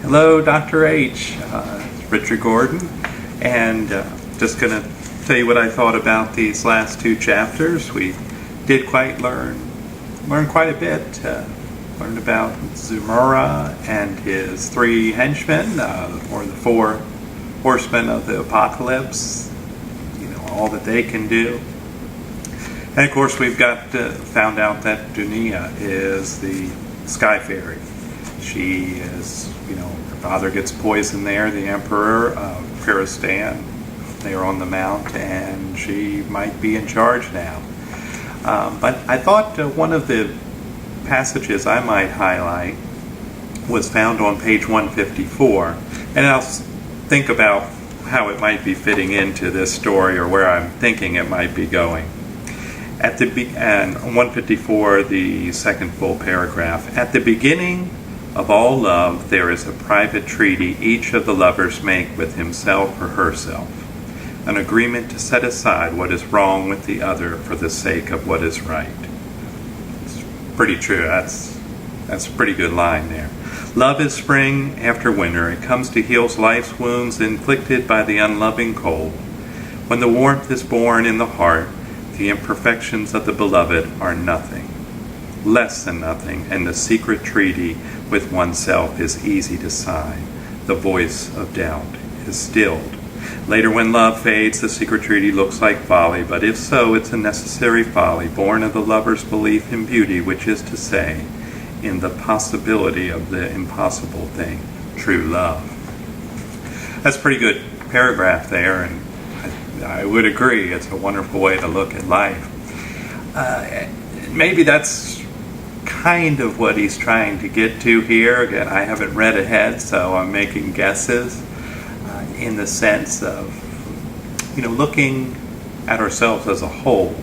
Hello, Dr. H. Richard Gordon, and just going to tell you what I thought about these last two chapters. We did learn quite a bit. Learned about Zumura and his three henchmen, or the four horsemen of the apocalypse. All that they can do. And of course, we've found out that Dunia is the sky fairy. She is, her father gets poisoned there, the emperor of Kiristan. They are on the mount, and she might be in charge now. But I thought one of the passages I might highlight was found on page 154, and I'll think about how it might be fitting into this story or where I'm thinking it might be going. And 154, the second full paragraph. At the beginning of all love, there is a private treaty each of the lovers make with himself or herself, an agreement to set aside what is wrong with the other for the sake of what is right. It's pretty true. That's a pretty good line there. Love is spring after winter. It comes to heal life's wounds inflicted by the unloving cold. When the warmth is born in the heart, the imperfections of the beloved are nothing, less than nothing, and the secret treaty with oneself is easy to sign. The voice of doubt is stilled. Later, when love fades, the secret treaty looks like folly, but if so, it's a necessary folly, born of the lover's belief in beauty, which is to say, in the possibility of the impossible thing, true love. That's a pretty good paragraph there, and I would agree, it's a wonderful way to look at life. Maybe that's kind of what he's trying to get to here. Again, I haven't read ahead, so I'm making guesses in the sense of, looking at ourselves as a whole.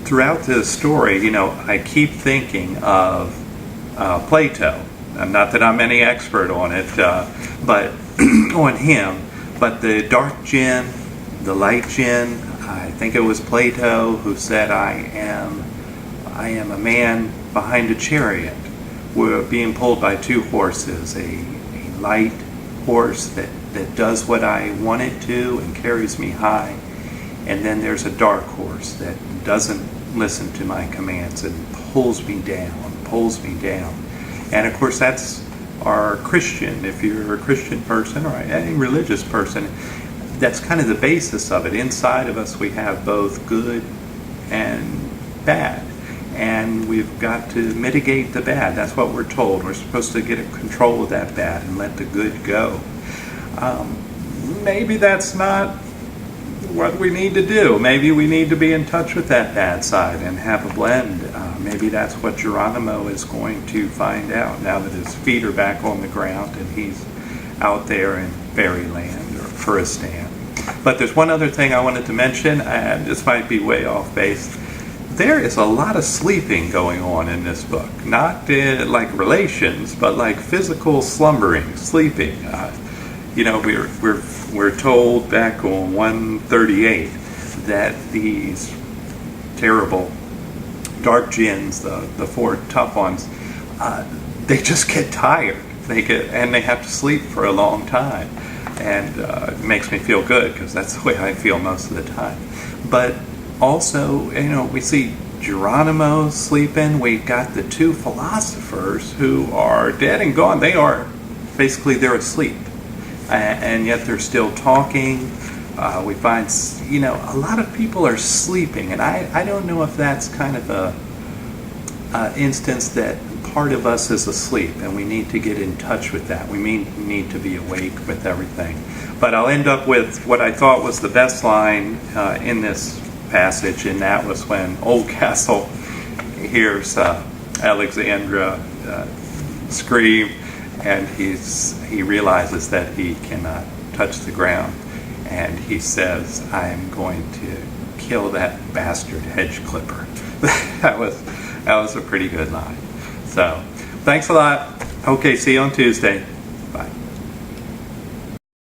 Throughout this story, I keep thinking of Plato. Not that I'm any expert on it, but on him. But the dark jinn, the light jinn, I think it was Plato who said, I am a man behind a chariot. We're being pulled by two horses, a light horse that does what I want it to and carries me high, and then there's a dark horse that doesn't listen to my commands and pulls me down. And of course that's our Christian, if you're a Christian person or any religious person, that's kind of the basis of it. Inside of us we have both good and bad, and we've got to mitigate the bad. That's what we're told. We're supposed to get control of that bad and let the good go. Maybe that's not what we need to do. Maybe we need to be in touch with that bad side and have a blend. Maybe that's what Geronimo is going to find out now that his feet are back on the ground and he's out there in fairyland or Kiristan. But there's one other thing I wanted to mention, and this might be way off base. There is a lot of sleeping going on in this book. Not like relations, but like physical slumbering, sleeping. We're told back on 138 that these terrible dark jinns, the four tough ones, they just get tired. They have to sleep for a long time, and it makes me feel good because that's the way I feel most of the time. But also, we see Geronimo sleeping. We've got the two philosophers who are dead and gone. They're asleep. And yet they're still talking. We find, a lot of people are sleeping, and I don't know if that's kind of a instance that part of us is asleep, and we need to get in touch with that. We need to be awake with everything. But I'll end up with what I thought was the best line in this passage, and that was when Oldcastle hears Alexandra scream, and he realizes that he cannot touch the ground, and he says, I am going to kill that bastard hedge clipper. That was a pretty good line. So, thanks a lot. Okay, see you on Tuesday.